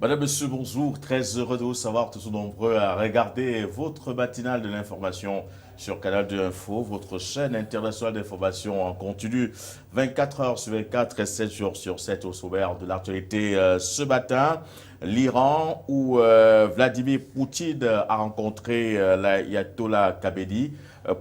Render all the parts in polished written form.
Madame, Monsieur, bonjour. Très heureux de vous savoir, tous nombreux à regarder votre matinale de l'information sur Canal 2 Info, votre chaîne internationale d'information en continu 24 heures sur 24 et 7 jours sur 7 au sommaire de l'actualité ce matin. L'Iran où Vladimir Poutine a rencontré l'ayatollah Khamenei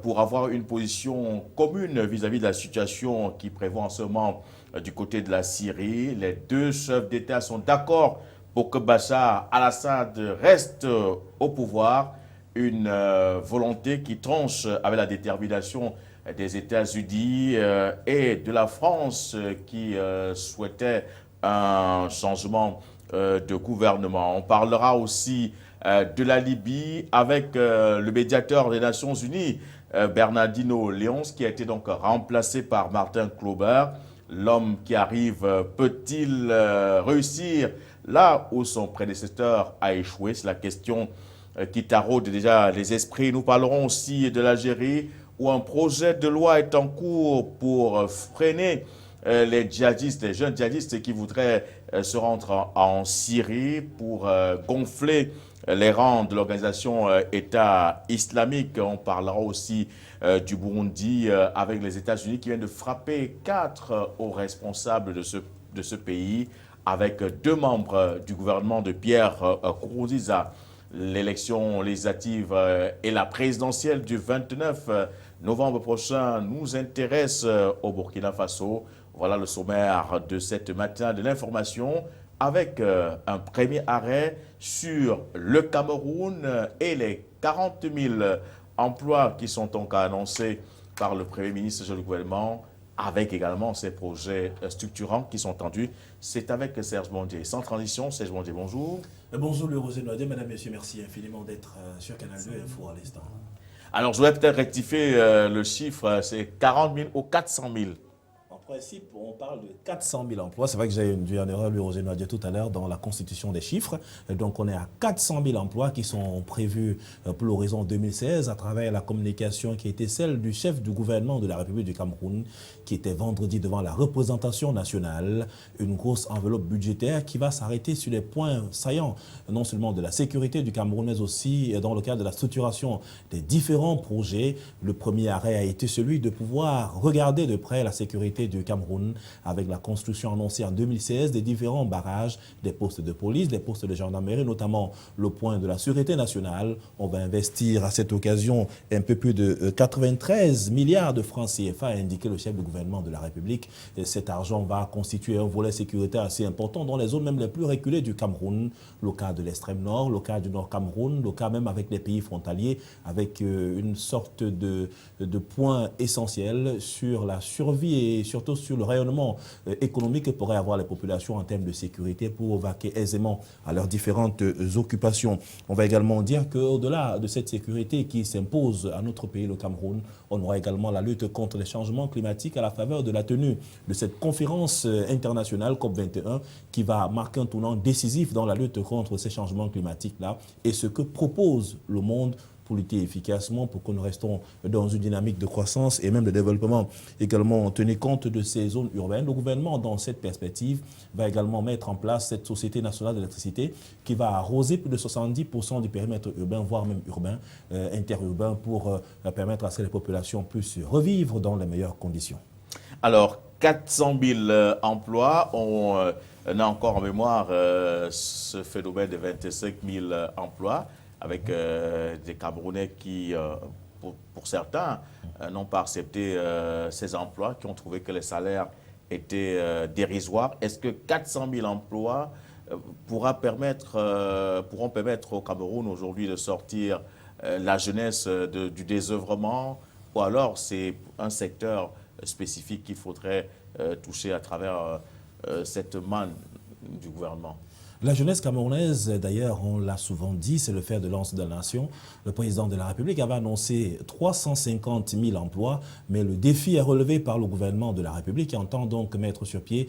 pour avoir une position commune vis-à-vis de la situation qui prévaut en ce moment du côté de la Syrie. Les deux chefs d'État sont d'accord pour que Bachar al-Assad reste au pouvoir, une volonté qui tranche avec la détermination des États-Unis et de la France qui souhaitait un changement de gouvernement. On parlera aussi de la Libye avec le médiateur des Nations Unies, Bernardino León, qui a été donc remplacé par Martin Klauber. L'homme qui arrive peut-il réussir là où son prédécesseur a échoué? C'est la question qui taraude déjà les esprits. Nous parlerons aussi de l'Algérie où un projet de loi est en cours pour freiner les djihadistes, les jeunes djihadistes qui voudraient se rendre en Syrie pour gonfler les rangs de l'organisation État islamique. On parlera aussi du Burundi avec les États-Unis qui viennent de frapper 4 hauts responsables de ce pays avec 2 membres du gouvernement de Pierre Nkurunziza. L'élection législative et la présidentielle du 29 novembre prochain nous intéresse au Burkina Faso. Voilà le sommaire de cette matinale de l'information avec un premier arrêt sur le Cameroun et les 40 000 emplois qui sont donc annoncés par le Premier ministre du gouvernement, avec également ces projets structurants qui sont tendus. C'est avec Serge Bondier. Sans transition, Serge Bondier, bonjour. Bonjour le Rosé Noisy, mesdames, messieurs, merci infiniment d'être sur Canal 2 Info à l'instant. Alors, je voudrais peut-être rectifier le chiffre, c'est 40 000 ou 400 000. En principe, on parle de 400 000 emplois. C'est vrai que j'ai dû en erreur, le Rosé Noisy, tout à l'heure dans la constitution des chiffres. Donc, on est à 400 000 emplois qui sont prévus pour l'horizon 2016 à travers la communication qui était celle du chef du gouvernement de la République du Cameroun, qui était vendredi devant la représentation nationale. Une grosse enveloppe budgétaire qui va s'arrêter sur les points saillants, non seulement de la sécurité du Cameroun, mais aussi dans le cadre de la structuration des différents projets. Le premier arrêt a été celui de pouvoir regarder de près la sécurité du Cameroun avec la construction annoncée en 2016 des différents barrages, des postes de police, des postes de gendarmerie, notamment le point de la sûreté nationale. On va investir à cette occasion un peu plus de 93 milliards de francs CFA, a indiqué le chef du gouvernement de la République. Et cet argent va constituer un volet sécuritaire assez important dans les zones même les plus reculées du Cameroun, le cas de l'extrême nord, le cas du nord Cameroun, le cas même avec les pays frontaliers, avec une sorte de point essentiel sur la survie et surtout sur le rayonnement économique que pourraient avoir les populations en termes de sécurité pour vaquer aisément à leurs différentes occupations. On va également dire qu'au-delà de cette sécurité qui s'impose à notre pays, le Cameroun, on aura également la lutte contre les changements climatiques à la faveur de la tenue de cette conférence internationale COP21 qui va marquer un tournant décisif dans la lutte contre ces changements climatiques-là et ce que propose le monde pour lutter efficacement, pour que nous restons dans une dynamique de croissance et même de développement. Également, tenir compte de ces zones urbaines. Le gouvernement, dans cette perspective, va également mettre en place cette Société nationale d'électricité qui va arroser plus de 70% du périmètre urbain, voire même urbain, interurbain, pour permettre à ce que les populations puissent revivre dans les meilleures conditions. Alors, 400 000 emplois, on a encore en mémoire ce phénomène de 25 000 emplois, avec des Camerounais qui, pour certains, n'ont pas accepté ces emplois, qui ont trouvé que les salaires étaient dérisoires. Est-ce que 400 000 emplois pourront permettre au Cameroun aujourd'hui de sortir la jeunesse du désœuvrement, ou alors c'est un secteur spécifique qu'il faudrait toucher à travers cette manne du gouvernement? La jeunesse camerounaise, d'ailleurs, on l'a souvent dit, c'est le fer de lance de la nation. Le président de la République avait annoncé 350 000 emplois, mais le défi est relevé par le gouvernement de la République qui entend donc mettre sur pied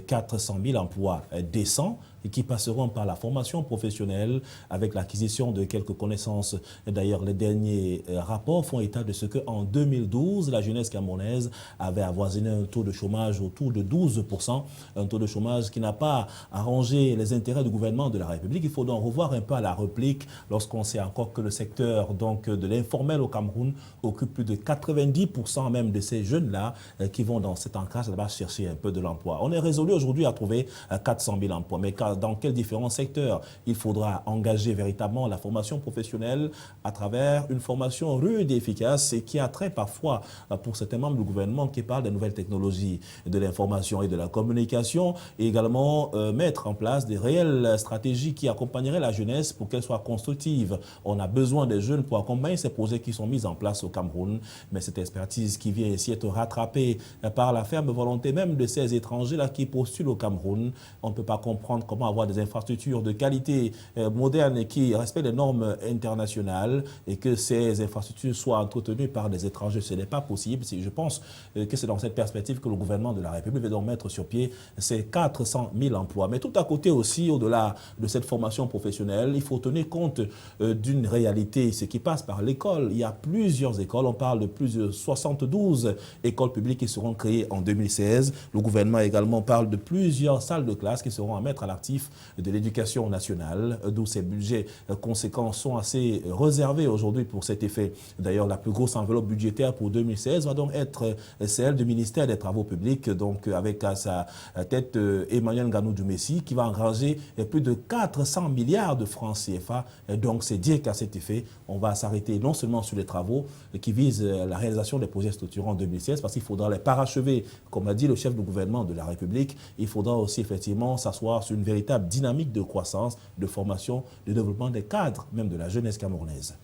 400 000 emplois décents et qui passeront par la formation professionnelle avec l'acquisition de quelques connaissances. D'ailleurs, les derniers rapports font état de ce qu'en 2012, la jeunesse camerounaise avait avoisiné un taux de chômage autour de 12%, un taux de chômage qui n'a pas arrangé les intérêts du gouvernement de la République. Il faut donc revoir un peu à la réplique lorsqu'on sait encore que le secteur donc, de l'informel au Cameroun occupe plus de 90% même de ces jeunes-là qui vont dans cet ancrage là-bas chercher un peu de l'emploi. On est résolu aujourd'hui à trouver 400 000 emplois, mais dans quels différents secteurs? Il faudra engager véritablement la formation professionnelle à travers une formation rude et efficace et qui a trait parfois pour certains membres du gouvernement qui parlent des nouvelles technologies de l'information et de la communication et également mettre en place des réelles stratégies qui accompagneraient la jeunesse pour qu'elle soit constructive. On a besoin des jeunes pour accompagner ces projets qui sont mis en place au Cameroun, mais cette expertise qui vient ici être rattrapée par la ferme volonté même de ces étrangers-là qui postulent au Cameroun. On ne peut pas comprendre comment avoir des infrastructures de qualité moderne et qui respectent les normes internationales et que ces infrastructures soient entretenues par des étrangers. Ce n'est pas possible. Je pense que c'est dans cette perspective que le gouvernement de la République va donc mettre sur pied ces 400 000 emplois. Mais tout à côté aussi, au-delà de cette formation professionnelle, il faut tenir compte d'une réalité, ce qui passe par l'école. Il y a plusieurs écoles, on parle de plus de 72 écoles publiques qui seront créées en 2016. Le gouvernement également parle de plusieurs salles de classe qui seront à mettre à l'actif de l'éducation nationale, d'où ces budgets conséquents sont assez réservés aujourd'hui pour cet effet. D'ailleurs, la plus grosse enveloppe budgétaire pour 2016 va donc être celle du ministère des Travaux publics, donc avec à sa tête Emmanuel Nganou-Dumessi, qui va engager plus de 400 milliards de francs CFA. Et donc, c'est dire qu'à cet effet, on va s'arrêter non seulement sur les travaux qui visent la réalisation des projets structurants en 2016, parce qu'il faudra les parachever, comme l'a dit le chef du gouvernement de la République. Il faudra aussi effectivement s'asseoir sur une véritable dynamique de croissance, de formation, de développement des cadres, même de la jeunesse camerounaise.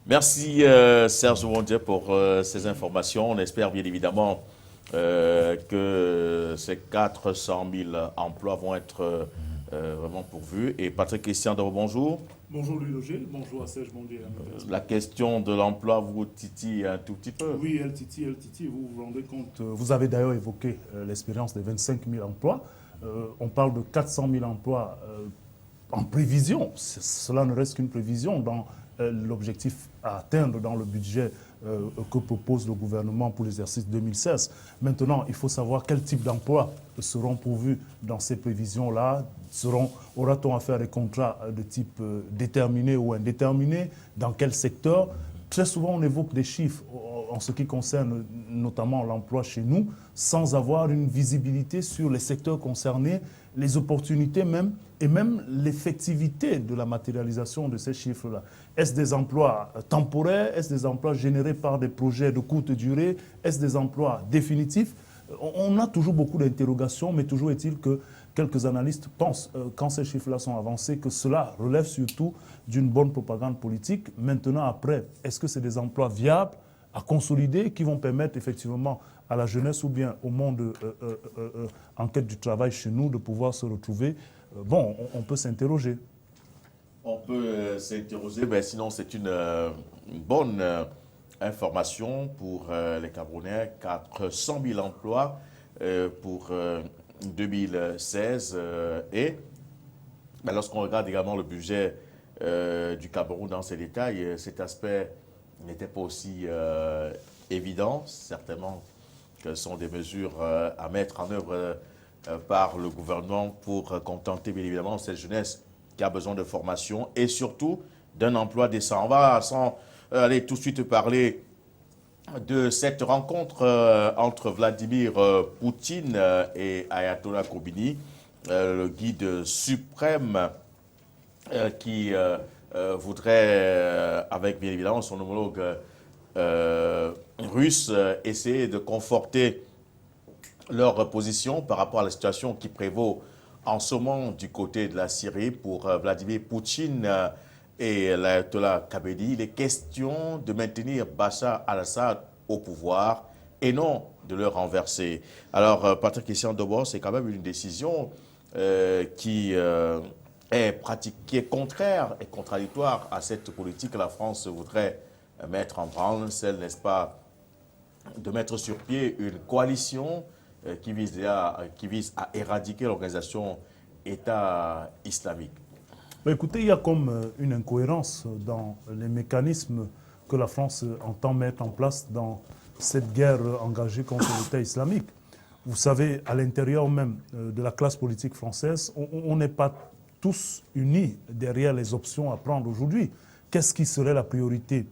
Merci Serge Mondier pour ces informations. On espère bien évidemment que ces 400 000 emplois vont être vraiment pourvus. Et Patrick Christian, bonjour. Bonjour Louis Loger, bonjour à Serge Mondier. La question de l'emploi vous titille un tout petit peu. Oui, elle titille, vous vous rendez compte. Vous avez d'ailleurs évoqué l'expérience des 25 000 emplois. On parle de 400 000 emplois en prévision. Cela ne reste qu'une prévision dans l'objectif à atteindre dans le budget que propose le gouvernement pour l'exercice 2016. Maintenant, il faut savoir quel type d'emplois seront pourvus dans ces prévisions-là. Aura-t-on à faire des contrats de type déterminé ou indéterminé? Dans quel secteur? Très souvent, on évoque des chiffres en ce qui concerne notamment l'emploi chez nous, sans avoir une visibilité sur les secteurs concernés, les opportunités même, et même l'effectivité de la matérialisation de ces chiffres-là. Est-ce des emplois temporaires? Est-ce des emplois générés par des projets de courte durée? Est-ce des emplois définitifs? On a toujours beaucoup d'interrogations, mais toujours est-il que quelques analystes pensent, quand ces chiffres-là sont avancés, que cela relève surtout d'une bonne propagande politique. Maintenant, après, est-ce que c'est des emplois viables, à consolider, qui vont permettre effectivement à la jeunesse ou bien au monde en quête du travail chez nous de pouvoir se retrouver? Bon, on peut s'interroger. On peut s'interroger, mais sinon c'est une bonne information pour les Camerounais. 400 000 emplois pour 2016. Et ben, lorsqu'on regarde également le budget du Cameroun dans ses détails, cet aspect n'était pas aussi évident. Certainement que ce sont des mesures à mettre en œuvre par le gouvernement pour contenter bien évidemment cette jeunesse qui a besoin de formation et surtout d'un emploi décent. On va aller tout de suite parler de cette rencontre entre Vladimir Poutine et Ayatollah Khomeini, le guide suprême qui voudrait, avec bien évidemment son homologue russe, essayer de conforter leur position par rapport à la situation qui prévaut en ce moment du côté de la Syrie. Pour Vladimir Poutine et l'Ayatollah Khomeini, il est question de maintenir Bachar al-Assad au pouvoir et non de le renverser. Alors, Patrick Christian Dobor, c'est quand même une décision qui est contraire et contradictoire à cette politique que la France voudrait mettre en branle, celle, n'est-ce pas, de mettre sur pied une coalition qui vise à éradiquer l'organisation État islamique? Écoutez, il y a comme une incohérence dans les mécanismes que la France entend mettre en place dans cette guerre engagée contre l'État islamique. Vous savez, à l'intérieur même de la classe politique française, on n'est pas tous unis derrière les options à prendre aujourd'hui. Qu'est-ce qui serait la priorité?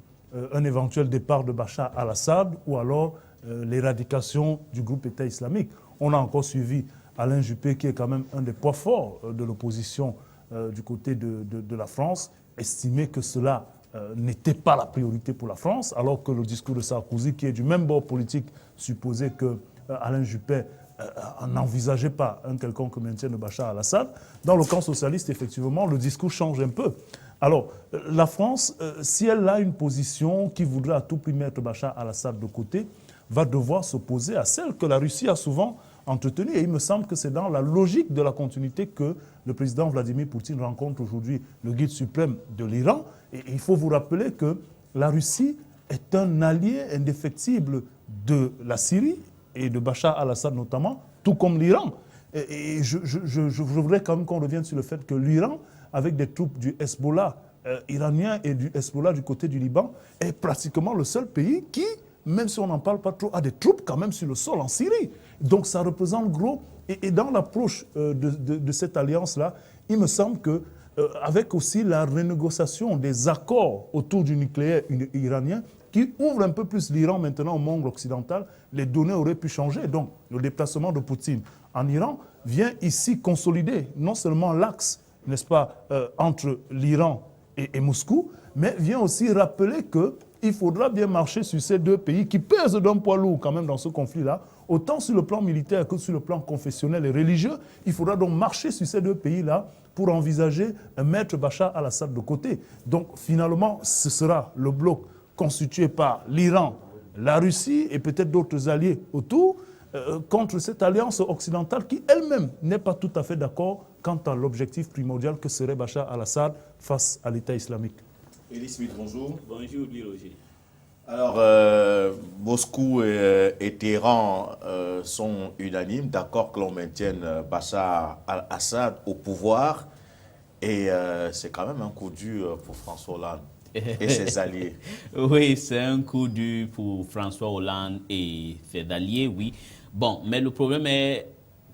Un éventuel départ de Bachar al-Assad ou alors l'éradication du groupe État islamique? On a encore suivi Alain Juppé, qui est quand même un des poids forts de l'opposition du côté de la France, estimer que cela n'était pas la priorité pour la France, alors que le discours de Sarkozy, qui est du même bord politique, supposait que Alain Juppé n'envisageait pas un quelconque maintien de Bachar al-Assad. Dans le camp socialiste, effectivement, le discours change un peu. Alors, la France, si elle a une position qui voudrait à tout prix mettre Bachar al-Assad de côté, va devoir s'opposer à celle que la Russie a souvent entretenue. Et il me semble que c'est dans la logique de la continuité que le président Vladimir Poutine rencontre aujourd'hui le guide suprême de l'Iran. Et il faut vous rappeler que la Russie est un allié indéfectible de la Syrie et de Bachar al-Assad notamment, tout comme l'Iran. Et je voudrais quand même qu'on revienne sur le fait que l'Iran, avec des troupes du Hezbollah iranien et du Hezbollah du côté du Liban, est pratiquement le seul pays qui, même si on n'en parle pas trop, a des troupes quand même sur le sol en Syrie. Donc ça représente gros. Et dans l'approche de cette alliance-là, il me semble que avec aussi la renégociation des accords autour du nucléaire iranien, qui ouvre un peu plus l'Iran maintenant au monde occidental, les données auraient pu changer. Donc le déplacement de Poutine en Iran vient ici consolider non seulement l'axe, n'est-ce pas, entre l'Iran et Moscou, mais vient aussi rappeler qu'il faudra bien marcher sur ces deux pays qui pèsent d'un poids lourd quand même dans ce conflit-là, autant sur le plan militaire que sur le plan confessionnel et religieux. Il faudra donc marcher sur ces deux pays-là pour envisager mettre Bachar al-Assad de côté. Donc finalement, ce sera le bloc constitué par l'Iran, la Russie et peut-être d'autres alliés autour, contre cette alliance occidentale qui elle-même n'est pas tout à fait d'accord quant à l'objectif primordial que serait Bachar al-Assad face à l'État islamique. Elie Smith, bonjour. Bonjour, Louis Roger. Alors, Moscou et Téhéran sont unanimes, d'accord que l'on maintienne Bachar al-Assad au pouvoir. Et c'est quand même un coup dur pour François Hollande et ses alliés. Oui, c'est un coup dur pour François Hollande et ses alliés, oui. Bon, mais le problème est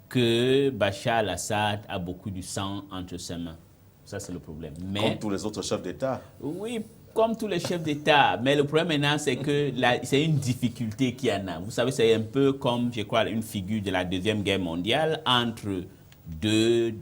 que Bachar al-Assad a beaucoup de sang entre ses mains. Ça, c'est le problème. Mais, comme tous les autres chefs d'État. Oui, comme tous les chefs d'État. Mais le problème maintenant, c'est que c'est une difficulté qu'il y en a. Vous savez, c'est un peu comme, je crois, une figure de la Deuxième Guerre mondiale entre deux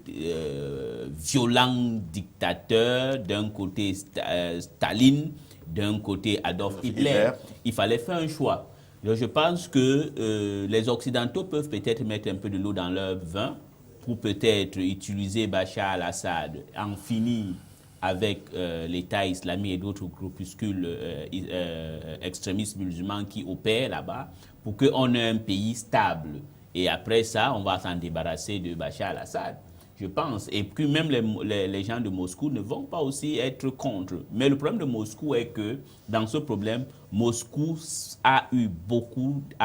violents dictateurs, d'un côté Staline, d'un côté Adolf Hitler. Il fallait faire un choix. Donc, je pense que les Occidentaux peuvent peut-être mettre un peu de l'eau dans leur vin pour peut-être utiliser Bachar al-Assad, en finir avec l'État islamique et d'autres groupuscules extrémistes musulmans qui opèrent là-bas, pour qu'on ait un pays stable. Et après ça, on va s'en débarrasser de Bachar al-Assad, je pense. Et puis même les gens de Moscou ne vont pas aussi être contre. Mais le problème de Moscou est que, dans ce problème, Moscou a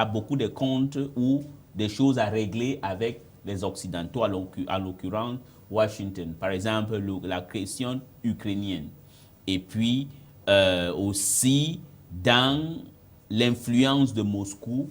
beaucoup de comptes ou des choses à régler avec les Occidentaux, à l'occurrence Washington. Par exemple, la question ukrainienne. Et puis aussi dans l'influence de Moscou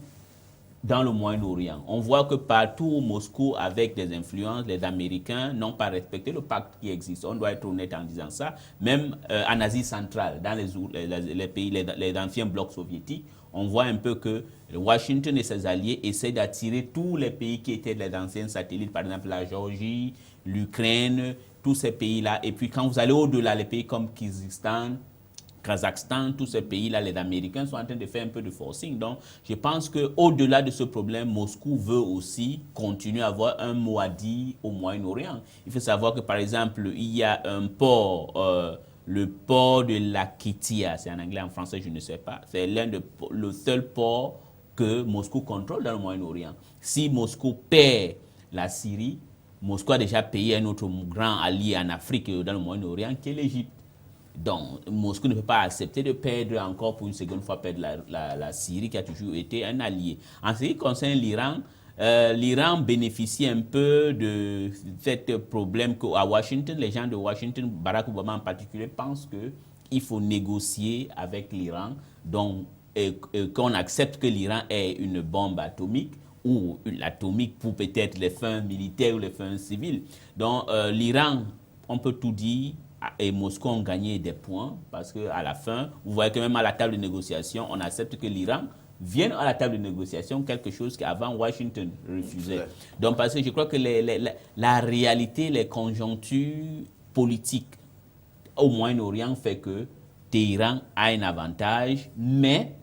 dans le Moyen-Orient. On voit que partout où Moscou, avec des influences, les Américains n'ont pas respecté le pacte qui existe. On doit être honnête en disant ça. Même en Asie centrale, dans les pays, les anciens blocs soviétiques, on voit un peu que Washington et ses alliés essaient d'attirer tous les pays qui étaient les anciens satellites, par exemple la Géorgie, l'Ukraine, tous ces pays-là. Et puis quand vous allez au-delà, les pays comme Kyrgyzstan, Kazakhstan, tous ces pays-là, les Américains sont en train de faire un peu de forcing. Donc, je pense qu'au-delà de ce problème, Moscou veut aussi continuer à avoir un mot à dire au Moyen-Orient. Il faut savoir que, par exemple, il y a un port, le port de Lakitia, c'est en anglais, en français, je ne sais pas. C'est le seul port que Moscou contrôle dans le Moyen-Orient. Si Moscou perd la Syrie, Moscou a déjà payé un autre grand allié en Afrique, dans le Moyen-Orient, qui est l'Égypte. Donc, Moscou ne peut pas accepter de perdre encore pour une seconde fois la Syrie qui a toujours été un allié. En ce qui concerne l'Iran, l'Iran bénéficie un peu de ce problème qu'à Washington, les gens de Washington, Barack Obama en particulier, pensent qu'il faut négocier avec l'Iran, donc qu'on accepte que l'Iran ait une bombe atomique ou l'atomique pour peut-être les fins militaires ou les fins civiles. Donc l'Iran, on peut tout dire, et Moscou ont gagné des points parce qu'à la fin, vous voyez que même à la table de négociation, on accepte que l'Iran vienne à la table de négociation, quelque chose qu'avant Washington refusait. Donc parce que je crois que la réalité, les conjonctures politiques au Moyen-Orient fait que Téhéran a un avantage, mais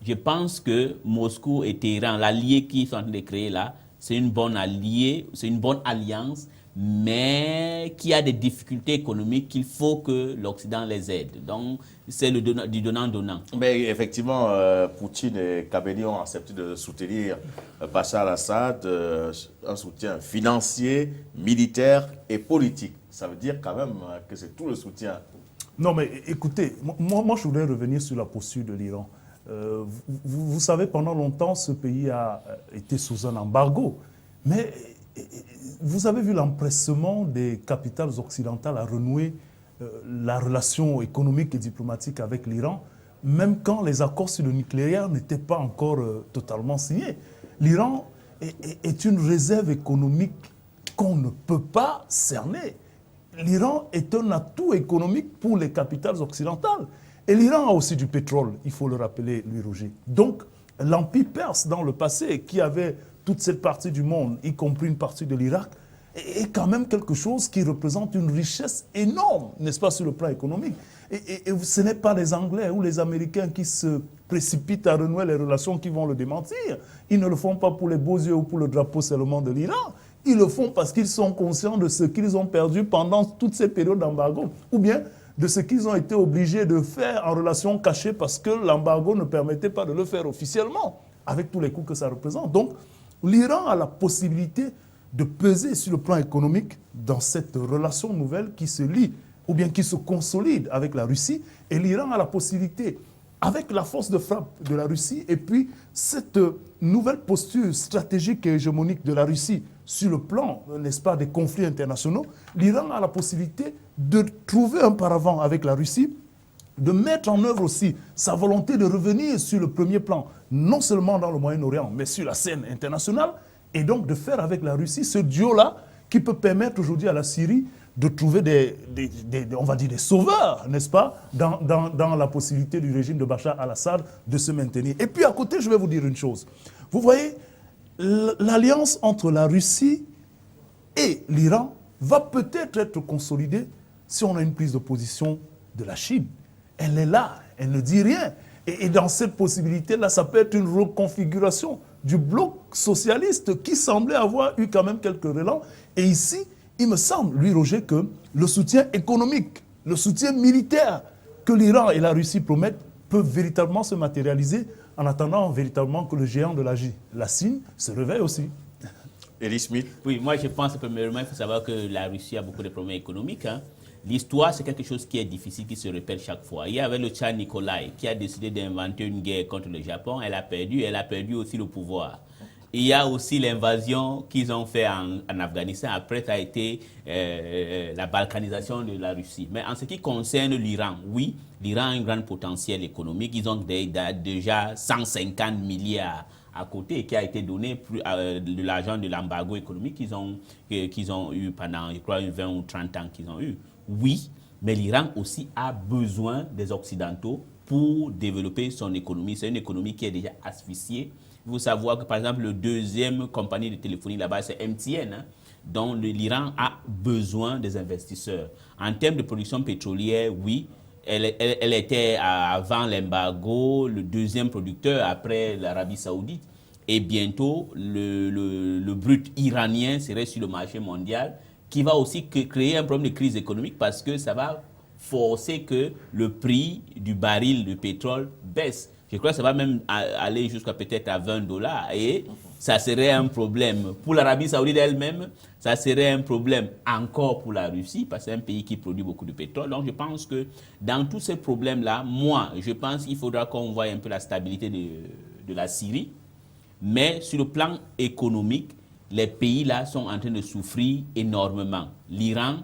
je pense que Moscou et Téhéran, l'allié qu'ils sont en train de créer là, c'est une bonne alliée, c'est une bonne alliance, mais qui a des difficultés économiques qu'il faut que l'Occident les aide. Donc, c'est du donnant-donnant. Mais effectivement, Poutine et Khabani ont accepté de soutenir Bachar al-Assad, un soutien financier, militaire et politique. Ça veut dire quand même que c'est tout le soutien. Non, mais écoutez, moi je voudrais revenir sur la posture de l'Iran. Vous savez, pendant longtemps, ce pays a été sous un embargo. Mais vous avez vu l'empressement des capitales occidentales à renouer la relation économique et diplomatique avec l'Iran, même quand les accords sur le nucléaire n'étaient pas encore totalement signés. L'Iran est une réserve économique qu'on ne peut pas cerner. L'Iran est un atout économique pour les capitales occidentales. Et l'Iran a aussi du pétrole, il faut le rappeler, Louis Roger. Donc, l'Empire perse, dans le passé, qui avait toute cette partie du monde, y compris une partie de l'Irak, est quand même quelque chose qui représente une richesse énorme, n'est-ce pas, sur le plan économique. Et ce n'est pas les Anglais ou les Américains qui se précipitent à renouer les relations qui vont le démentir. Ils ne le font pas pour les beaux yeux ou pour le drapeau seulement de l'Iran. Ils le font parce qu'ils sont conscients de ce qu'ils ont perdu pendant toutes ces périodes d'embargo, ou bien de ce qu'ils ont été obligés de faire en relation cachée parce que l'embargo ne permettait pas de le faire officiellement, avec tous les coûts que ça représente. Donc, l'Iran a la possibilité de peser sur le plan économique dans cette relation nouvelle qui se lie, ou bien qui se consolide avec la Russie, et l'Iran a la possibilité, avec la force de frappe de la Russie, et puis cette nouvelle posture stratégique et hégémonique de la Russie sur le plan, n'est-ce pas, des conflits internationaux, l'Iran a la possibilité de trouver un paravent avec la Russie, de mettre en œuvre aussi sa volonté de revenir sur le premier plan, non seulement dans le Moyen-Orient, mais sur la scène internationale, et donc de faire avec la Russie ce duo-là qui peut permettre aujourd'hui à la Syrie de trouver on va dire des sauveurs, n'est-ce pas, dans la possibilité du régime de Bachar al-Assad de se maintenir. Et puis à côté, je vais vous dire une chose. Vous voyez, l'alliance entre la Russie et l'Iran va peut-être être consolidée si on a une prise de position de la Chine. Elle est là, elle ne dit rien. Et dans cette possibilité-là, ça peut être une reconfiguration du bloc socialiste qui semblait avoir eu quand même quelques relents. Et ici, il me semble, Louis Roger, que le soutien économique, le soutien militaire que l'Iran et la Russie promettent peuvent véritablement se matérialiser en attendant véritablement que le géant de la Chine se réveille aussi. Elie Smith. Oui, moi je pense que premièrement, il faut savoir que la Russie a beaucoup de problèmes économiques. L'histoire, c'est quelque chose qui est difficile, qui se répète chaque fois. Il y avait le Tsar Nikolai qui a décidé d'inventer une guerre contre le Japon. Elle a perdu aussi le pouvoir. Il y a aussi l'invasion qu'ils ont fait en Afghanistan. Après, ça a été la balkanisation de la Russie. Mais en ce qui concerne l'Iran, oui, l'Iran a un grand potentiel économique. Ils ont déjà 150 milliards à côté qui a été donné de l'argent de l'embargo économique qu'ils ont eu pendant, je crois, 20 ou 30 ans qu'ils ont eu. Oui, mais l'Iran aussi a besoin des Occidentaux pour développer son économie. C'est une économie qui est déjà asphyxiée. Il faut savoir que, par exemple, le deuxième compagnie de téléphonie là-bas, c'est MTN, dont l'Iran a besoin des investisseurs. En termes de production pétrolière, oui, elle était, avant l'embargo, le deuxième producteur après l'Arabie Saoudite. Et bientôt, le brut iranien serait sur le marché mondial, qui va aussi créer un problème de crise économique parce que ça va forcer que le prix du baril de pétrole baisse. Je crois que ça va même aller jusqu'à peut-être à $20. Et ça serait un problème pour l'Arabie Saoudite elle-même, ça serait un problème encore pour la Russie, parce que c'est un pays qui produit beaucoup de pétrole. Donc je pense que dans tous ces problèmes-là, moi, je pense qu'il faudra qu'on voie un peu la stabilité de la Syrie. Mais sur le plan économique, les pays-là sont en train de souffrir énormément. L'Iran,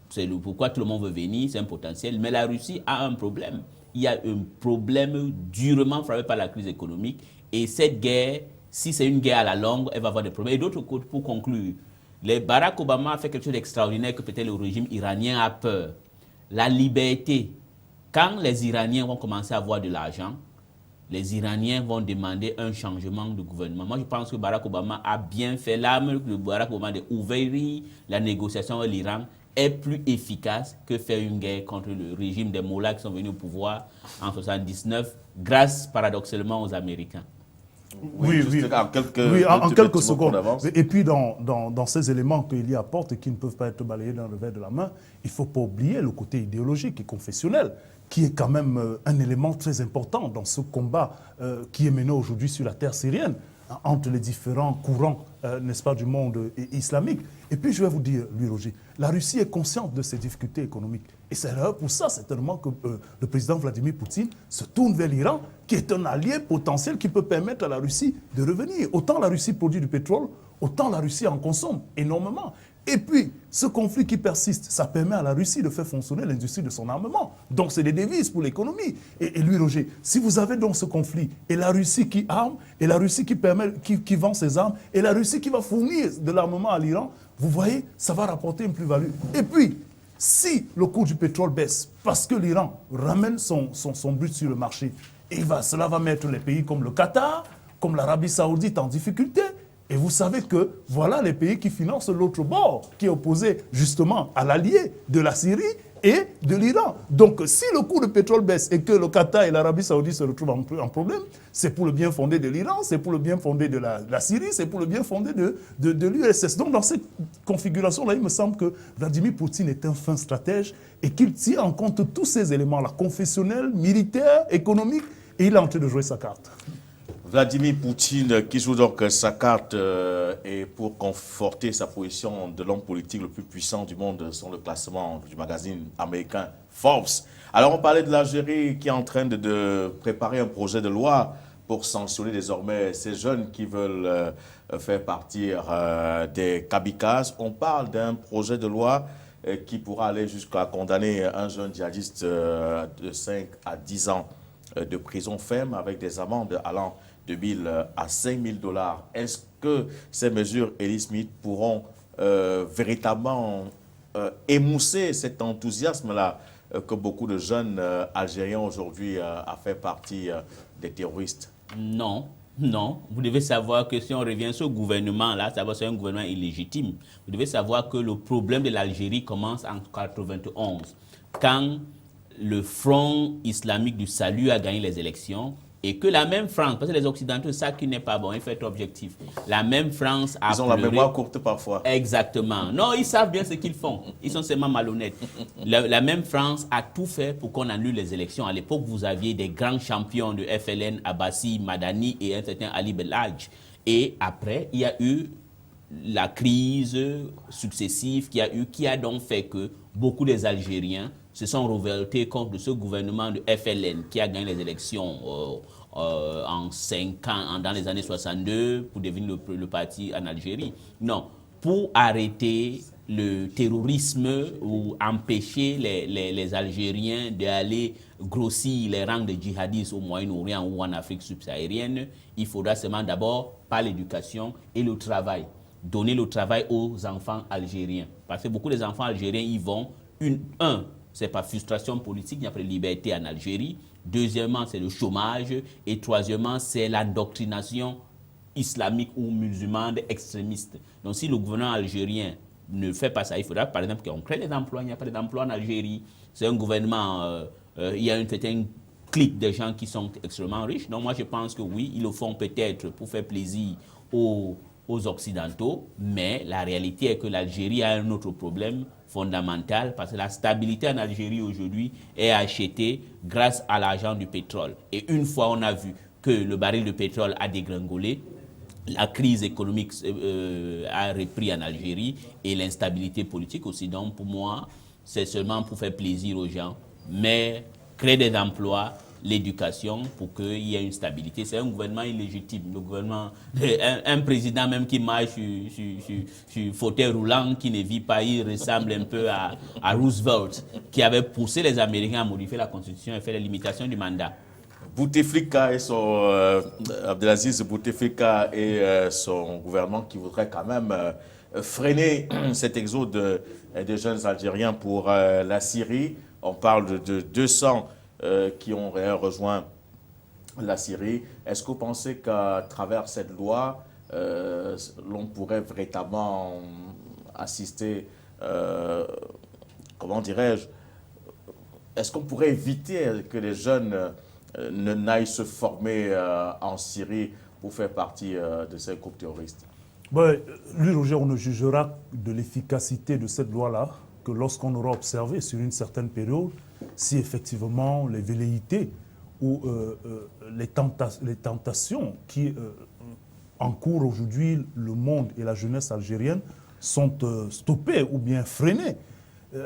c'est pourquoi tout le monde veut venir, c'est un potentiel. Mais la Russie a un problème. Il y a un problème durement frappé par la crise économique. Et cette guerre, si c'est une guerre à la longue, elle va avoir des problèmes. Et d'autre côté, pour conclure, Barack Obama a fait quelque chose d'extraordinaire que peut-être le régime iranien a peur. La liberté. Quand les Iraniens vont commencer à avoir de l'argent, les Iraniens vont demander un changement de gouvernement. Moi, je pense que Barack Obama a bien fait. L'arme de Barack Obama d'ouvrir la négociation avec l'Iran est plus efficace que faire une guerre contre le régime des Mollahs qui sont venus au pouvoir en 1979, grâce paradoxalement aux Américains. Oui, en quelques secondes. Et puis, dans ces éléments qu'il y apporte et qui ne peuvent pas être balayés d'un revers de la main, il ne faut pas oublier le côté idéologique et confessionnel, qui est quand même un élément très important dans ce combat qui est mené aujourd'hui sur la terre syrienne, entre les différents courants, n'est-ce pas, du monde islamique. Et puis, je vais vous dire, Louis Roger, la Russie est consciente de ses difficultés économiques. Et c'est pour ça, certainement, que le président Vladimir Poutine se tourne vers l'Iran, qui est un allié potentiel qui peut permettre à la Russie de revenir. Autant la Russie produit du pétrole, autant la Russie en consomme énormément. Et puis, ce conflit qui persiste, ça permet à la Russie de faire fonctionner l'industrie de son armement. Donc, c'est des devises pour l'économie. Et Louis Roger, si vous avez donc ce conflit, et la Russie qui arme, et la Russie qui vend ses armes, et la Russie qui va fournir de l'armement à l'Iran, vous voyez, ça va rapporter une plus-value. Et puis, si le cours du pétrole baisse, parce que l'Iran ramène son brut sur le marché, cela va mettre les pays comme le Qatar, comme l'Arabie Saoudite en difficulté. Et vous savez que voilà les pays qui financent l'autre bord, qui est opposé justement à l'allié de la Syrie et de l'Iran. Donc si le cours du pétrole baisse et que le Qatar et l'Arabie Saoudite se retrouvent en problème, c'est pour le bien fondé de l'Iran, c'est pour le bien fondé de la Syrie, c'est pour le bien fondé de l'URSS. Donc dans cette configuration-là, il me semble que Vladimir Poutine est un fin stratège et qu'il tient en compte tous ces éléments-là, confessionnels, militaires, économiques, et il est en train de jouer sa carte. Vladimir Poutine qui joue donc sa carte et pour conforter sa position de l'homme politique le plus puissant du monde sur le classement du magazine américain Forbes. Alors on parlait de l'Algérie qui est en train de préparer un projet de loi pour sanctionner désormais ces jeunes qui veulent faire partir des kamikazes. On parle d'un projet de loi qui pourra aller jusqu'à condamner un jeune djihadiste de 5 à 10 ans de prison ferme avec des amendes allant de 1 000 à 5 000 $. Est-ce que ces mesures, Elie Smith, pourront véritablement émousser cet enthousiasme-là que beaucoup de jeunes Algériens aujourd'hui a fait partie des terroristes? Non. Non, vous devez savoir que si on revient sur ce gouvernement-là, c'est un gouvernement illégitime. Vous devez savoir que le problème de l'Algérie commence en 1991, quand le Front islamique du salut a gagné les élections et que la même France, parce que les Occidentaux savent qu'il n'est pas bon, il faut être objectif. La même France a Ils ont la mémoire courte parfois. Exactement. Non, ils savent bien ce qu'ils font. Ils sont seulement malhonnêtes. La même France a tout fait pour qu'on annule les élections. À l'époque, vous aviez des grands champions de FLN, Abbassi, Madani et un certain Ali Belhadj. Et après, il y a eu la crise successive qui a donc fait que beaucoup des Algériens se sont révoltés contre ce gouvernement de FLN qui a gagné les élections en 5 ans, dans les années 62, pour devenir le parti en Algérie. Non, pour arrêter le terrorisme ou empêcher les Algériens d'aller grossir les rangs de djihadistes au Moyen-Orient ou en Afrique subsaharienne, il faudra seulement d'abord par l'éducation et le travail. Donner le travail aux enfants algériens. Parce que beaucoup des enfants algériens y vont, c'est par frustration politique, il n'y a pas de liberté en Algérie. Deuxièmement, c'est le chômage. Et troisièmement, c'est l'endoctrination islamique ou musulmane extrémiste. Donc si le gouvernement algérien ne fait pas ça, il faudra par exemple qu'on crée des emplois. Il n'y a pas d'emplois en Algérie. C'est un gouvernement, il y a une certaine clique de gens qui sont extrêmement riches. Donc moi je pense que oui, ils le font peut-être pour faire plaisir aux Occidentaux, mais la réalité est que l'Algérie a un autre problème fondamental parce que la stabilité en Algérie aujourd'hui est achetée grâce à l'argent du pétrole. Et une fois on a vu que le baril de pétrole a dégringolé, la crise économique a repris en Algérie et l'instabilité politique aussi. Donc pour moi, c'est seulement pour faire plaisir aux gens, mais créer des emplois l'éducation pour qu'il y ait une stabilité. C'est un gouvernement illégitime. Le gouvernement, un président même qui marche sur fauteuil roulant, qui ne vit pas, il ressemble un peu à Roosevelt, qui avait poussé les Américains à modifier la Constitution et faire les limitations du mandat. Bouteflika et Abdelaziz Bouteflika et son gouvernement qui voudrait quand même freiner cet exode des jeunes Algériens pour la Syrie. On parle de 200 qui ont rejoint la Syrie. Est-ce que vous pensez qu'à travers cette loi, l'on pourrait véritablement assister, comment dirais-je, est-ce qu'on pourrait éviter que les jeunes n'aillent se former en Syrie pour faire partie de ces groupes terroristes? Ouais, lui, Roger, on ne jugera de l'efficacité de cette loi-là que lorsqu'on aura observé sur une certaine période si effectivement les velléités ou les tentations qui encourent aujourd'hui le monde et la jeunesse algérienne sont stoppées ou bien freinées.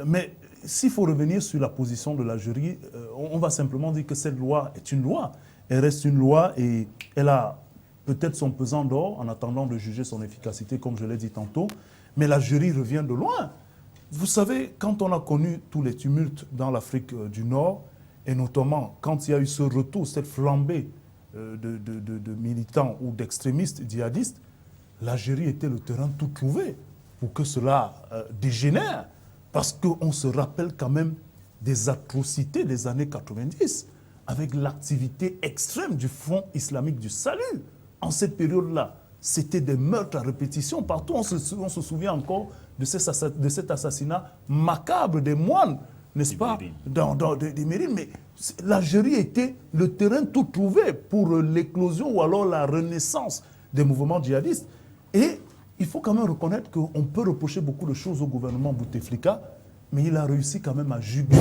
Mais s'il faut revenir sur la position de l'Algérie, on va simplement dire que cette loi est une loi. Elle reste une loi et elle a peut-être son pesant d'or en attendant de juger son efficacité, comme je l'ai dit tantôt. Mais l'Algérie revient de loin. Vous savez, quand on a connu tous les tumultes dans l'Afrique du Nord, et notamment quand il y a eu ce retour, cette flambée de militants ou d'extrémistes djihadistes, l'Algérie était le terrain tout trouvé pour que cela dégénère. Parce qu'on se rappelle quand même des atrocités des années 90, avec l'activité extrême du Front islamique du salut. En cette période-là, c'était des meurtres à répétition. Partout, on se souvient encore de cet assassinat macabre des moines, n'est-ce pas, des Mérines. Mais l'Algérie était le terrain tout trouvé pour l'éclosion ou alors la renaissance des mouvements djihadistes. Et il faut quand même reconnaître qu'on peut reprocher beaucoup de choses au gouvernement Bouteflika, mais il a réussi quand même à juguler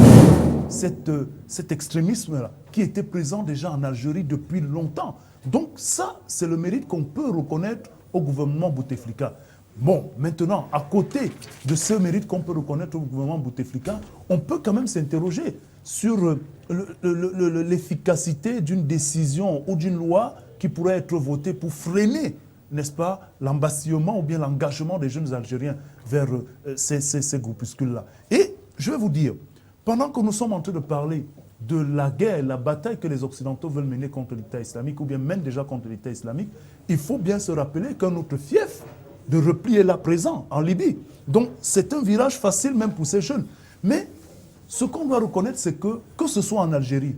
cet extrémisme-là qui était présent déjà en Algérie depuis longtemps. Donc ça, c'est le mérite qu'on peut reconnaître au gouvernement Bouteflika. Bon, maintenant, à côté de ce mérite qu'on peut reconnaître au gouvernement Bouteflika, on peut quand même s'interroger sur l'efficacité d'une décision ou d'une loi qui pourrait être votée pour freiner, n'est-ce pas, l'embastillement ou bien l'engagement des jeunes Algériens vers ces groupuscules-là. Et je vais vous dire, pendant que nous sommes en train de parler de la guerre, la bataille que les Occidentaux veulent mener contre l'État islamique, ou bien mènent déjà contre l'État islamique, il faut bien se rappeler qu'un autre fief de repli est là présent, en Libye. Donc c'est un virage facile même pour ces jeunes. Mais ce qu'on doit reconnaître, c'est que ce soit en Algérie,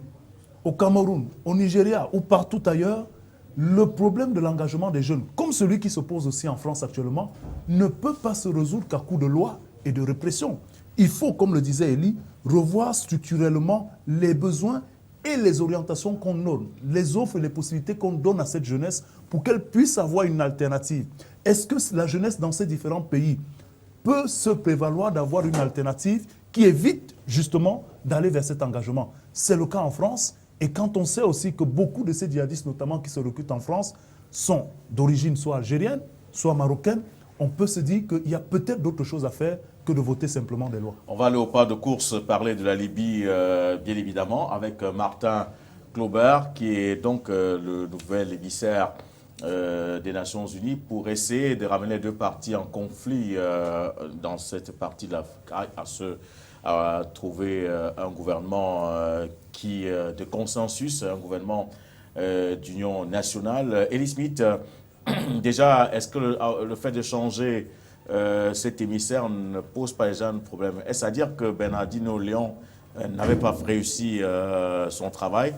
au Cameroun, au Nigeria ou partout ailleurs, le problème de l'engagement des jeunes, comme celui qui se pose aussi en France actuellement, ne peut pas se résoudre qu'à coup de loi et de répression. Il faut, comme le disait Elie, revoir structurellement les besoins et les orientations qu'on donne, les offres et les possibilités qu'on donne à cette jeunesse pour qu'elle puisse avoir une alternative. Est-ce que la jeunesse dans ces différents pays peut se prévaloir d'avoir une alternative qui évite justement d'aller vers cet engagement? C'est le cas en France. Et quand on sait aussi que beaucoup de ces djihadistes, notamment qui se recrutent en France, sont d'origine soit algérienne, soit marocaine, on peut se dire qu'il y a peut-être d'autres choses à faire que de voter simplement des lois. On va aller au pas de course parler de la Libye, bien évidemment, avec Martin Klauber, qui est donc le nouvel émissaire des Nations Unies pour essayer de ramener les deux parties en conflit dans cette partie de l'Afrique, à trouver un gouvernement de consensus, un gouvernement d'union nationale. Elie Smith, déjà, est-ce que le fait de changer cet émissaire ne pose pas déjà un problème? Est-ce à dire que Bernardino Léon n'avait pas réussi son travail?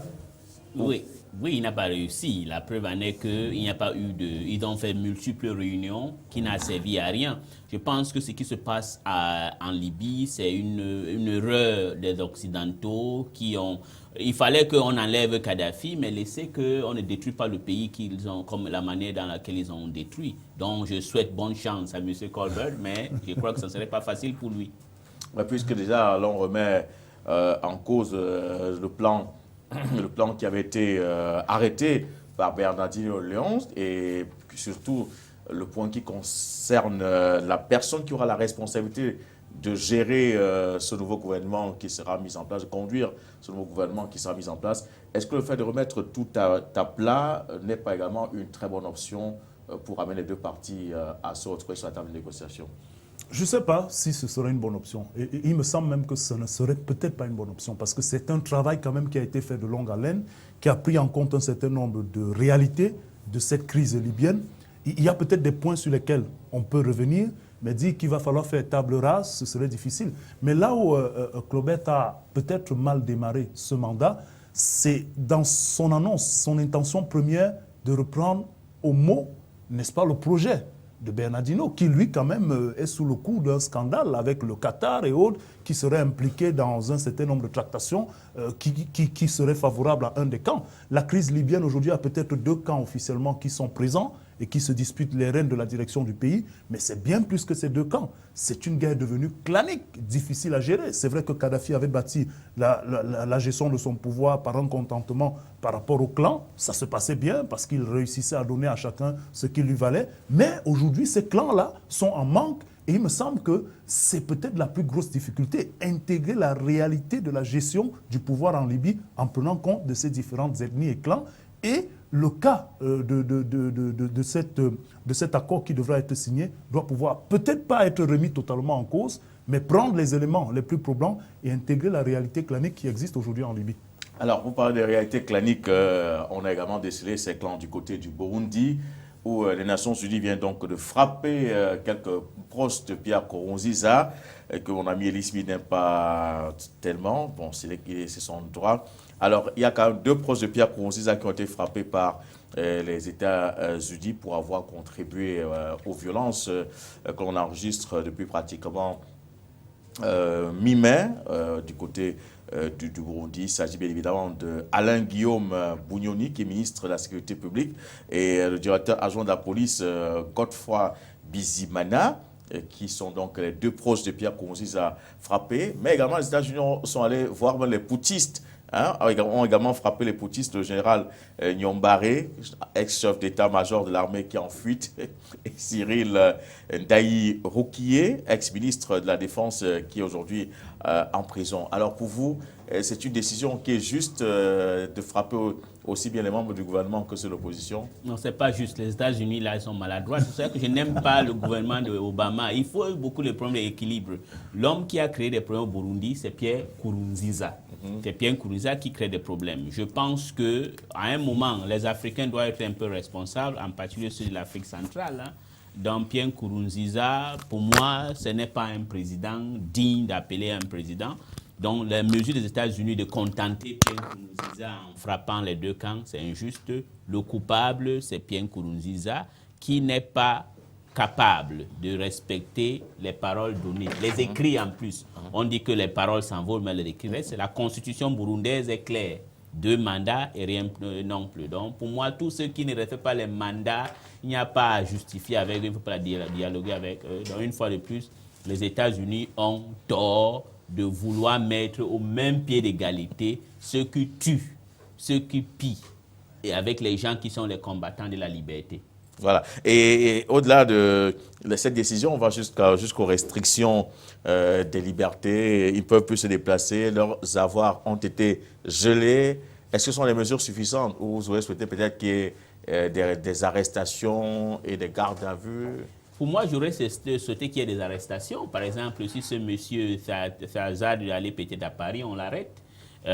Oui, il n'a pas réussi. La preuve en est qu'il n'y a pas eu de... Ils ont fait multiples réunions qui n'ont servi à rien. Je pense que ce qui se passe en Libye, c'est une erreur des Occidentaux qui ont... Il fallait qu'on enlève Kadhafi, mais laisser qu'on ne détruit pas le pays qu'ils ont, comme la manière dans laquelle ils ont détruit. Donc, je souhaite bonne chance à M. Colbert, mais je crois que ce ne serait pas facile pour lui. Puisque déjà, l'on remet en cause le plan qui avait été arrêté par Bernardino Léon et surtout le point qui concerne la personne qui aura la responsabilité de gérer ce nouveau gouvernement qui sera mis en place, de conduire ce nouveau gouvernement qui sera mis en place. Est-ce que le fait de remettre tout à plat n'est pas également une très bonne option pour amener les deux parties à se retrouver sur la table de négociation? Je ne sais pas si ce serait une bonne option. Et il me semble même que ce ne serait peut-être pas une bonne option parce que c'est un travail quand même qui a été fait de longue haleine, qui a pris en compte un certain nombre de réalités de cette crise libyenne. Il y a peut-être des points sur lesquels on peut revenir, mais dire qu'il va falloir faire table rase, ce serait difficile. Mais là où Clobert a peut-être mal démarré ce mandat, c'est dans son annonce, son intention première de reprendre au mot, n'est-ce pas, le projet de Bernardino, qui lui quand même est sous le coup d'un scandale avec le Qatar et autres, qui seraient impliqués dans un certain nombre de tractations qui seraient favorables à un des camps. La crise libyenne aujourd'hui a peut-être deux camps officiellement qui sont présents et qui se disputent les rênes de la direction du pays, mais c'est bien plus que ces deux camps. C'est une guerre devenue clanique, difficile à gérer. C'est vrai que Kadhafi avait bâti la gestion de son pouvoir par un contentement par rapport au clan. Ça se passait bien parce qu'il réussissait à donner à chacun ce qui lui valait. Mais aujourd'hui, ces clans-là sont en manque et il me semble que c'est peut-être la plus grosse difficulté, intégrer la réalité de la gestion du pouvoir en Libye en prenant compte de ces différentes ethnies et clans. Et le cas de cet accord qui devra être signé doit pouvoir peut-être pas être remis totalement en cause, mais prendre les éléments les plus probants et intégrer la réalité clanique qui existe aujourd'hui en Libye. Alors, vous parlez des réalités claniques, on a également décelé ces clans du côté du Burundi, où les Nations Unies viennent donc de frapper quelques proches de Pierre Nkurunziza, que mon ami Elismi n'aime pas tellement. Bon, c'est son droit. Alors, il y a quand même deux proches de Pierre Nkurunziza qui ont été frappés par les États-Unis pour avoir contribué aux violences que l'on enregistre depuis pratiquement mi-mai du côté du Burundi. Il s'agit bien évidemment d'Alain Guillaume Bunyoni, qui est ministre de la Sécurité publique, et le directeur adjoint de la police, Godefroy Bizimana, qui sont donc les deux proches de Pierre Nkurunziza frappés. Mais également, les États-Unis sont allés voir les putschistes, ont également frappé les putschistes, le général Nyombare, ex-chef d'état-major de l'armée qui est en fuite, et Cyril Ndayi Rukiye, ex-ministre de la Défense qui est aujourd'hui en prison. Alors pour vous, c'est une décision qui est juste de frapper aussi bien les membres du gouvernement que ceux de l'opposition? Non, c'est pas juste. Les États-Unis, là, ils sont maladroits. C'est pour ça que je n'aime pas le gouvernement d'Obama. Il faut beaucoup de problèmes d'équilibre. L'homme qui a créé des problèmes au Burundi, c'est Pierre Nkurunziza. C'est Pierre Nkurunziza qui crée des problèmes. Je pense qu'à un moment, les Africains doivent être un peu responsables, en particulier ceux de l'Afrique centrale. Donc Pierre Nkurunziza, pour moi, ce n'est pas un président digne d'appeler un président. Donc, la mesure des États-Unis de contenter Pierre Nkurunziza en frappant les deux camps, c'est injuste. Le coupable, c'est Pierre Nkurunziza, qui n'est pas capable de respecter les paroles données, les écrits en plus. On dit que les paroles s'envolent, mais les écrits restent. La constitution burundaise est claire. 2 mandats et rien non plus. Donc, pour moi, tous ceux qui ne respectent pas les mandats, il n'y a pas à justifier avec eux, il ne faut pas dialoguer avec eux. Donc, une fois de plus, les États-Unis ont tort de vouloir mettre au même pied d'égalité ceux qui tuent, ceux qui pillent, et avec les gens qui sont les combattants de la liberté. Voilà. Et au-delà de cette décision, on va jusqu'aux restrictions des libertés. Ils ne peuvent plus se déplacer. Leurs avoirs ont été gelés. Est-ce que ce sont des mesures suffisantes ou vous aurez souhaité peut-être qu'il y ait des arrestations et des gardes à vue? Pour moi, j'aurais souhaité qu'il y ait des arrestations. Par exemple, si ce monsieur Fazad allait peut-être à Paris, on l'arrête. On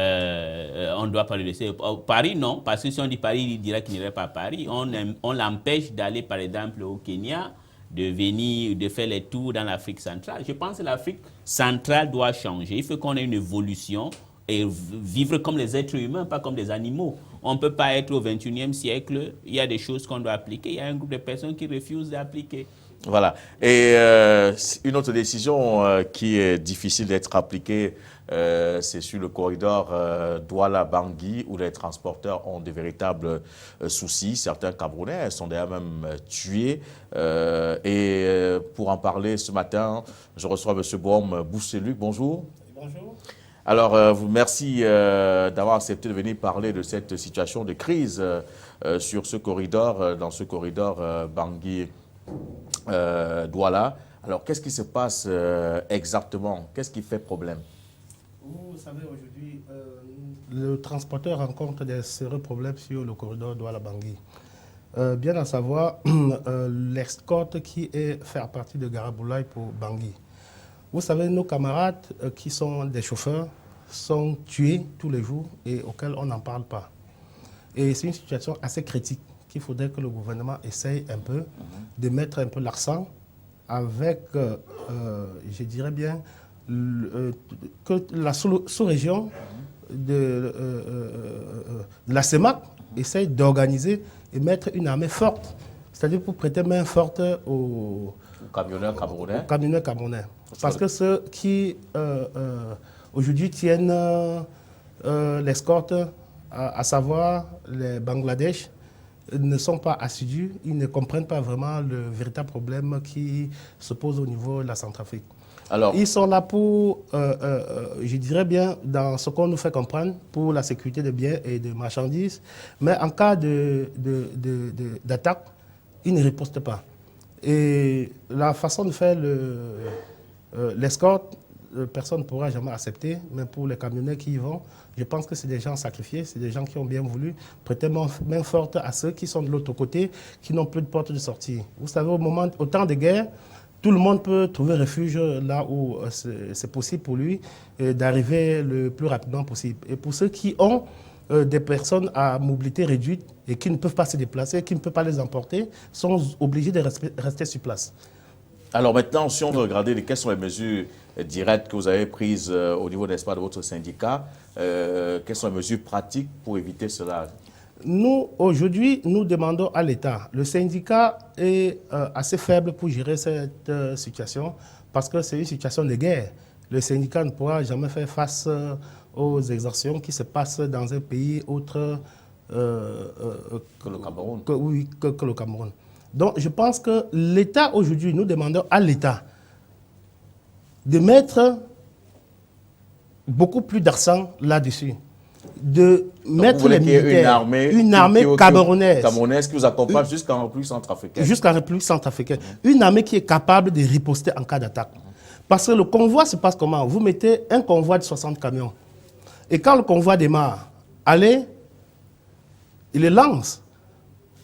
ne doit pas le laisser. Paris, non, parce que si on dit Paris, il dirait qu'il n'irait pas à Paris. On l'empêche d'aller, par exemple, au Kenya, de venir, de faire les tours dans l'Afrique centrale. Je pense que l'Afrique centrale doit changer. Il faut qu'on ait une évolution et vivre comme les êtres humains, pas comme des animaux. On ne peut pas être au 21e siècle. Il y a des choses qu'on doit appliquer. Il y a un groupe de personnes qui refusent d'appliquer. Voilà. Et une autre décision qui est difficile d'être appliquée, c'est sur le corridor Douala-Bangui, où les transporteurs ont de véritables soucis. Certains Camerounais sont d'ailleurs même tués. Et pour en parler ce matin, je reçois M. Boum Bousseluc. Bonjour. Bonjour. Alors, merci d'avoir accepté de venir parler de cette situation de crise sur ce corridor, dans ce corridor Bangui-Douala. Alors, qu'est-ce qui se passe exactement? Qu'est-ce qui fait problème? Vous savez, aujourd'hui, le transporteur rencontre des sérieux problèmes sur le corridor Douala-Bangui. Bien à savoir, l'escorte qui est fait à partir de Garaboulaye pour Bangui. Vous savez, nos camarades qui sont des chauffeurs sont tués tous les jours et auxquels on n'en parle pas. Et c'est une situation assez critique qu'il faudrait que le gouvernement essaye un peu de mettre un peu l'accent avec, je dirais bien, que la sous-région de la CEMAC essaye d'organiser et mettre une armée forte, c'est-à-dire pour prêter main forte aux Camionneurs camerounais. camionneurs camerounais. Parce que ceux qui aujourd'hui tiennent l'escorte, à savoir les Bangladesh, ne sont pas assidus, ils ne comprennent pas vraiment le véritable problème qui se pose au niveau de la Centrafrique. Alors, Ils sont là pour, je dirais bien, dans ce qu'on nous fait comprendre, pour la sécurité des biens et des marchandises, mais en cas d'attaque, ils ne ripostent pas. Et la façon de faire l'escorte, personne ne pourra jamais accepter, mais pour les camionneurs qui y vont, je pense que c'est des gens sacrifiés, c'est des gens qui ont bien voulu prêter main forte à ceux qui sont de l'autre côté, qui n'ont plus de porte de sortie. Vous savez, au temps de guerre, tout le monde peut trouver refuge là où c'est possible pour lui d'arriver le plus rapidement possible. Et pour ceux qui ont des personnes à mobilité réduite et qui ne peuvent pas se déplacer, qui ne peuvent pas les emporter, sont obligés de rester sur place. alors maintenant, si on veut regarder quelles sont les mesures directes que vous avez prises au niveau, n'est-ce pas, de votre syndicat, quelles sont les mesures pratiques pour éviter cela? Nous, aujourd'hui, nous demandons à l'État. Le syndicat est assez faible pour gérer cette situation parce que c'est une situation de guerre. Le syndicat ne pourra jamais faire face aux exactions qui se passent dans un pays autre Que le Cameroun. que le Cameroun. Donc, je pense que l'État, aujourd'hui, nous demandons à l'État de mettre beaucoup plus d'accent là-dessus. De mettre les militaires, une armée camerounaise. Camerounaise qui vous accompagne jusqu'en République centrafricaine. Jusqu'en République centrafricaine. Une armée qui est capable de riposter en cas d'attaque. Parce que le convoi se passe comment? Vous mettez un convoi de 60 camions. Et quand le convoi démarre, allez, il les lance.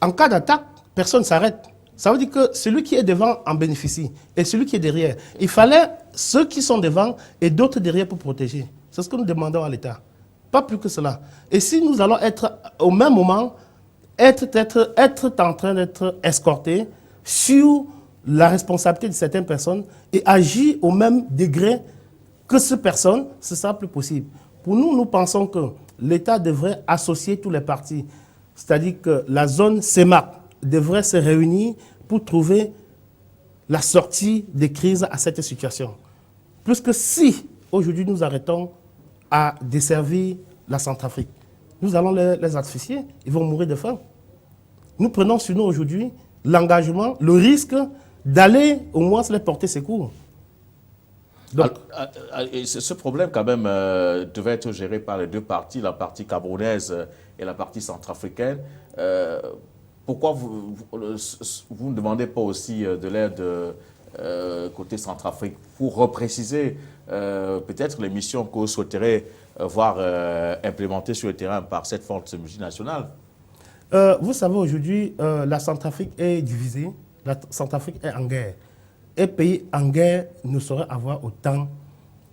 En cas d'attaque, personne ne s'arrête. Ça veut dire que celui qui est devant en bénéficie et celui qui est derrière. Il fallait ceux qui sont devant et d'autres derrière pour protéger. C'est ce que nous demandons à l'État. Pas plus que cela. Et si nous allons être au même moment, être en train d'être escortés sur la responsabilité de certaines personnes et agir au même degré que ces personnes, ce sera plus possible. Pour nous, nous pensons que l'État devrait associer tous les partis. C'est-à-dire que la zone CEMAC devrait se réunir pour trouver la sortie des crises à cette situation. Plus que si, aujourd'hui, nous arrêtons à desservir la Centrafrique, nous allons les asphyxier, ils vont mourir de faim. Nous prenons sur nous aujourd'hui l'engagement, le risque d'aller au moins les porter secours. Donc, ce problème, quand même, devait être géré par les deux parties, la partie camerounaise et la partie centrafricaine. Pourquoi vous ne demandez pas aussi de l'aide côté Centrafrique pour repréciser peut-être les missions que vous souhaiterez voir implémentées sur le terrain par cette force multinationale? Vous savez, aujourd'hui, la Centrafrique est divisée, la Centrafrique est en guerre. Un pays en guerre ne saurait avoir autant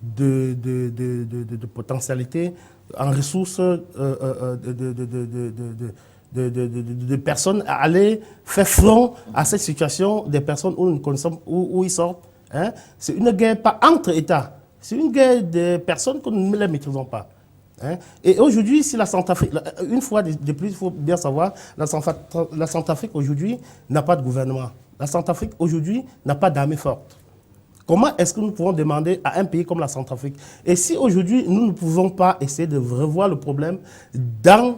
de potentialité en ressources de personnes à aller faire front à cette situation des personnes où nous connaissons où ils sortent. Hein. C'est une guerre pas entre États, c'est une guerre de personnes que nous ne les maîtrisons pas. Hein. Et aujourd'hui, si la Centrafrique, une fois de plus, il faut bien savoir, la Centrafrique aujourd'hui n'a pas de gouvernement. La Centrafrique aujourd'hui n'a pas d'armée forte. Comment est-ce que nous pouvons demander à un pays comme la Centrafrique? Et si aujourd'hui, nous ne pouvons pas essayer de revoir le problème dans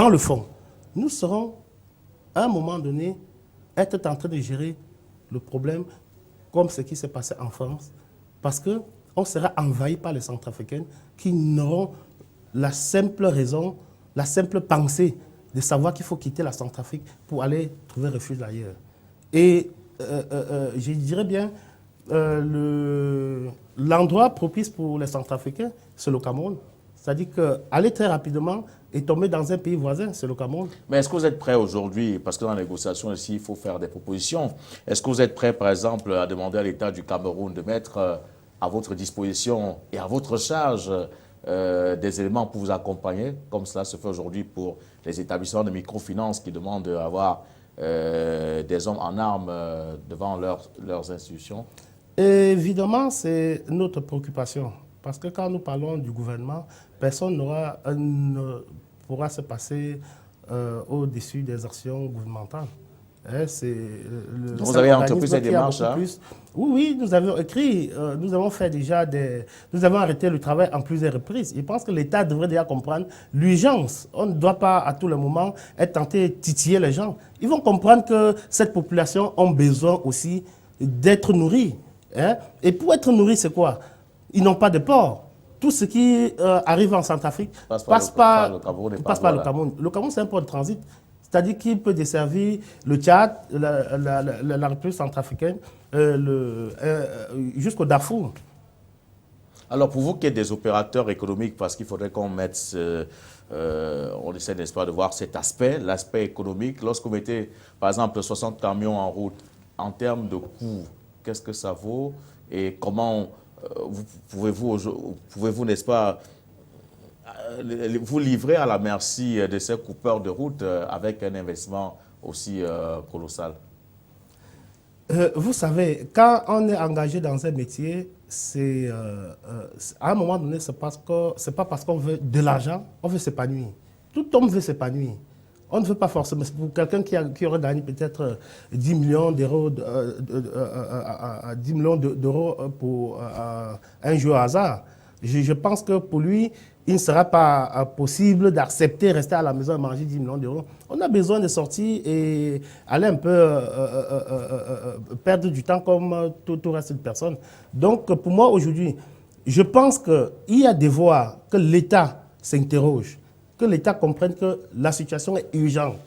le fond, nous serons, à un moment donné, être en train de gérer le problème comme ce qui s'est passé en France, parce qu'on sera envahi par les Centrafricains qui n'auront la simple raison, la simple pensée de savoir qu'il faut quitter la Centrafrique pour aller trouver refuge ailleurs. Et je dirais bien, l'endroit propice pour les Centrafricains, c'est le Cameroun. C'est-à-dire qu'aller très rapidement et tomber dans un pays voisin, c'est le Cameroun. Mais est-ce que vous êtes prêt aujourd'hui, parce que dans la négociation ici, il faut faire des propositions, est-ce que vous êtes prêt, par exemple, à demander à l'État du Cameroun de mettre à votre disposition et à votre charge des éléments pour vous accompagner, comme cela se fait aujourd'hui pour les établissements de microfinance qui demandent d'avoir des hommes en armes devant leurs institutions? Évidemment, c'est notre préoccupation. Parce que quand nous parlons du gouvernement, personne ne pourra se passer au-dessus des actions gouvernementales. Vous avez entrepris ces démarches, hein? Oui, nous avons écrit, nous avons fait déjà nous avons arrêté le travail en plusieurs reprises. Je pense que l'État devrait déjà comprendre l'urgence. On ne doit pas à tout le moment être tenté de titiller les gens. Ils vont comprendre que cette population a besoin aussi d'être nourrie. Hein? Et pour être nourrie, c'est quoi? Ils n'ont pas de port. Tout ce qui arrive en Centrafrique passe par le Cameroun. Le Cameroun, c'est un port de transit. C'est-à-dire qu'il peut desservir le Tchad, la République centrafricaine, jusqu'au Darfour. Alors, pour vous qui êtes des opérateurs économiques, parce qu'il faudrait qu'on mette, on essaie, n'est-ce pas, de voir cet aspect, l'aspect économique. Lorsque vous mettez, par exemple, 60 camions en route, en termes de coûts, qu'est-ce que ça vaut et comment pouvez-vous, n'est-ce pas, vous livrer à la merci de ces coupeurs de route avec un investissement aussi colossal? Vous savez, quand on est engagé dans un métier, à un moment donné, c'est pas parce qu'on veut de l'argent, on veut s'épanouir. Tout homme veut s'épanouir. On ne veut pas forcément, pour quelqu'un qui aurait gagné peut-être 10 millions d'euros pour un jeu au hasard. Je pense que pour lui, il ne sera pas possible d'accepter de rester à la maison et manger 10 millions d'euros. On a besoin de sortir et aller un peu perdre du temps comme tout reste de personnes. Donc pour moi aujourd'hui, je pense qu'il y a des voies que l'État s'interroge, que l'État comprenne que la situation est urgente,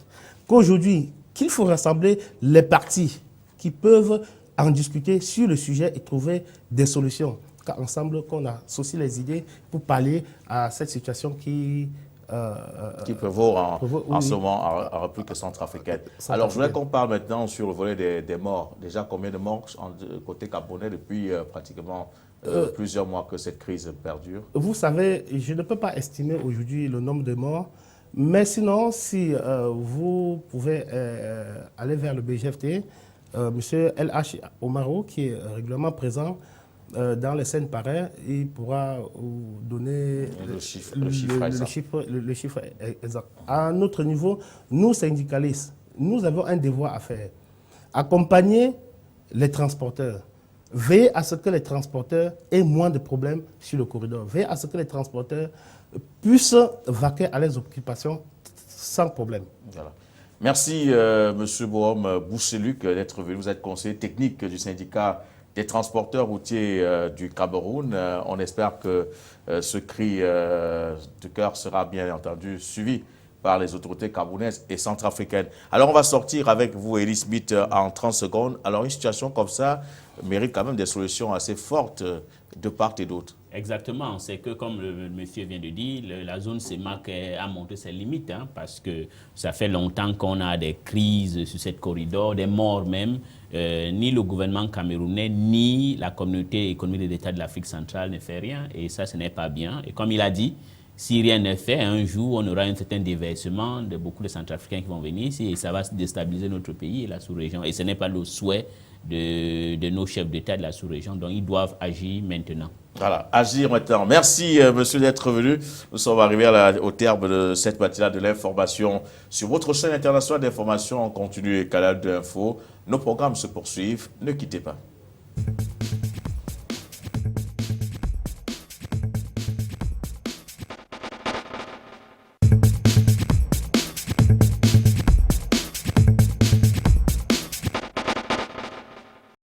qu'aujourd'hui, qu'il faut rassembler les partis qui peuvent en discuter sur le sujet et trouver des solutions. Ensemble, qu'on associe les idées pour pallier à cette situation qui prévaut en ce moment en République centrafricaine. Alors, je voudrais qu'on parle maintenant sur le volet des morts. Déjà, combien de morts côté camerounais depuis pratiquement plusieurs mois que cette crise perdure? Vous savez, je ne peux pas estimer aujourd'hui le nombre de morts, mais sinon, si vous pouvez aller vers le BGFT, M. LH Omaro, qui est régulièrement présent dans les scènes pareilles, il pourra vous donner le chiffre exact. À notre niveau, nous, syndicalistes, nous avons un devoir à faire. Accompagner les transporteurs. Veiller à ce que les transporteurs aient moins de problèmes sur le corridor. Veiller à ce que les transporteurs puissent vaquer à leurs occupations sans problème. Voilà. Merci, M. Bohom Bousseluc, d'être venu. Vous êtes conseiller technique du syndicat des transporteurs routiers du Cameroun. On espère que ce cri de cœur sera bien entendu suivi par les autorités camerounaises et centrafricaines. Alors, on va sortir avec vous, Elie Smith, en 30 secondes. Alors, une situation comme ça mérite quand même des solutions assez fortes de part et d'autre. Exactement. C'est que, comme le monsieur vient de dire, la zone CEMAC a montré ses limites, hein, parce que ça fait longtemps qu'on a des crises sur cette corridor, des morts même. Ni le gouvernement camerounais, ni la communauté économique de l'État de l'Afrique centrale ne fait rien. Et ça, ce n'est pas bien. Et comme il a dit, si rien n'est fait, un jour, on aura un certain déversement de beaucoup de Centrafricains qui vont venir ici et ça va déstabiliser notre pays et la sous-région. Et ce n'est pas le souhait de nos chefs d'État de la sous-région. Donc, ils doivent agir maintenant. Voilà, agir maintenant. Merci, monsieur, d'être venu. Nous sommes arrivés au terme de cette matinale de l'information sur votre chaîne internationale d'information en continu et Canal 2 Info. Nos programmes se poursuivent. Ne quittez pas.